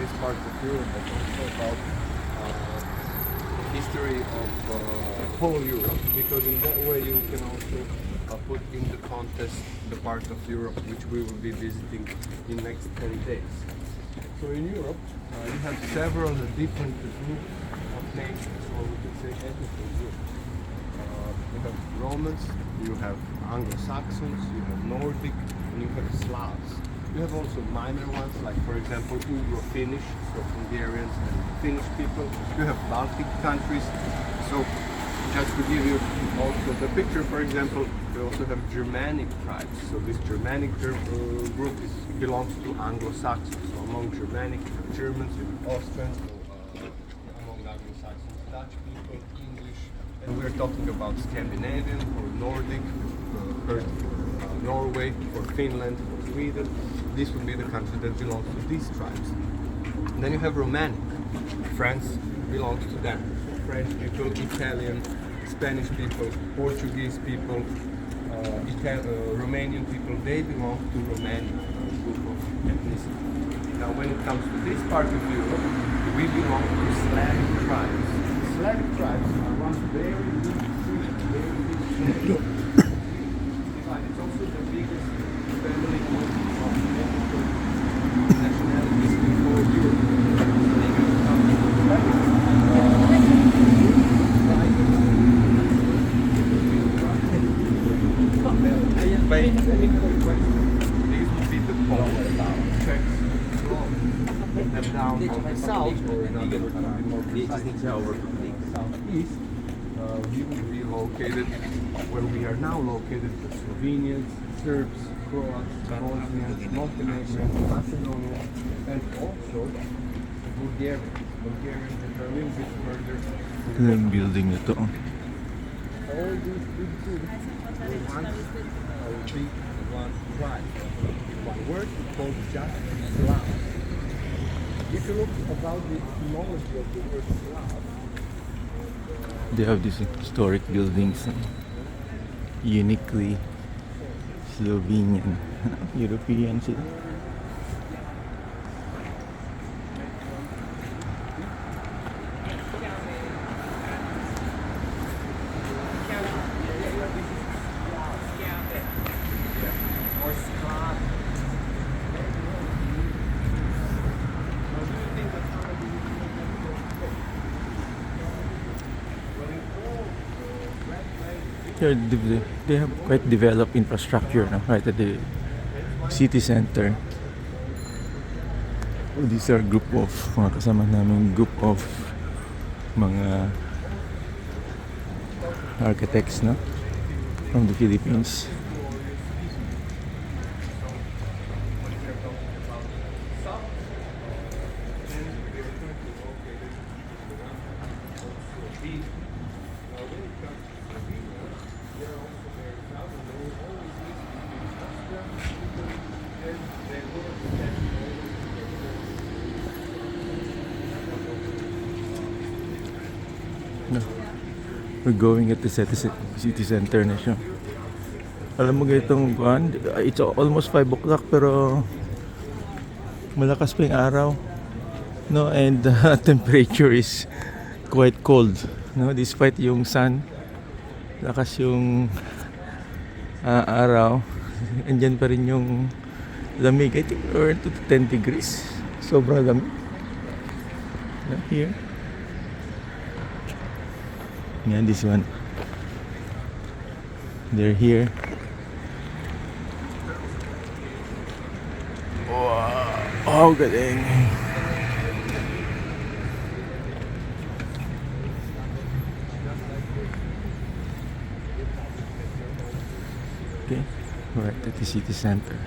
this part of Europe, but also about history of whole Europe, because in that way you can also put in the contest the part of Europe which we will be visiting in next 10 days. So in Europe you have several different groups of nations, or we could say ethnic groups. You have Romans, you have Anglo-Saxons, you have Nordic, and you have Slavs. You have also minor ones, like for example Ugro-Finnish, so Hungarians and Finnish people. You have Baltic countries. So just to give you also the picture, for example, we also have Germanic tribes. So this Germanic group belongs to Anglo-Saxons. So among Germanic, you have Germans, you have Austrians, so, among Anglo-Saxons, Dutch people, English. And we're talking about Scandinavian or Nordic, Norway, or Finland, or Sweden. This would be the country that belongs to these tribes. And then you have Romanic. France belongs to them. French people, Italian, Spanish people, Portuguese people, Romanian people, they belong to Romanian group of ethnicity. Now when it comes to this part of Europe, we belong to Slavic tribes. Slavic tribes are one very big it's also the biggest family of nationalities in whole Europe. These would be the Poles, Czechs, Slovaks, them down on the south, or in other words, more precisely southeast. We would be located where we are now located: the Slovenians, Serbs, Croats, Bosnians, Montenegrins, Macedonians, and also Bulgarians. Bulgarians that are a little bit further. Yung building na to. All these big groups were once big one tribe. In one word, called just Slav. If you look about the etymology of the word Slav, They have these historic buildings, uniquely Slovenian, European sila. They have quite developed infrastructure, no? Right at the city center. These are group of mga kasama namin, group of mga architects, no? From the Philippines. No. We're going at the city center na siya. Alam mo ganitong buwan, it's almost 5 o'clock pero malakas pa yung araw. No, and the temperature is quite cold. No, despite yung sun, lakas yung araw. Andyan pa rin yung lamig. I think we're to 10 degrees. Sobrang lamig. Here. Yeah, this one. They're here. Wow! Oh, galing! Okay, we're at the city center.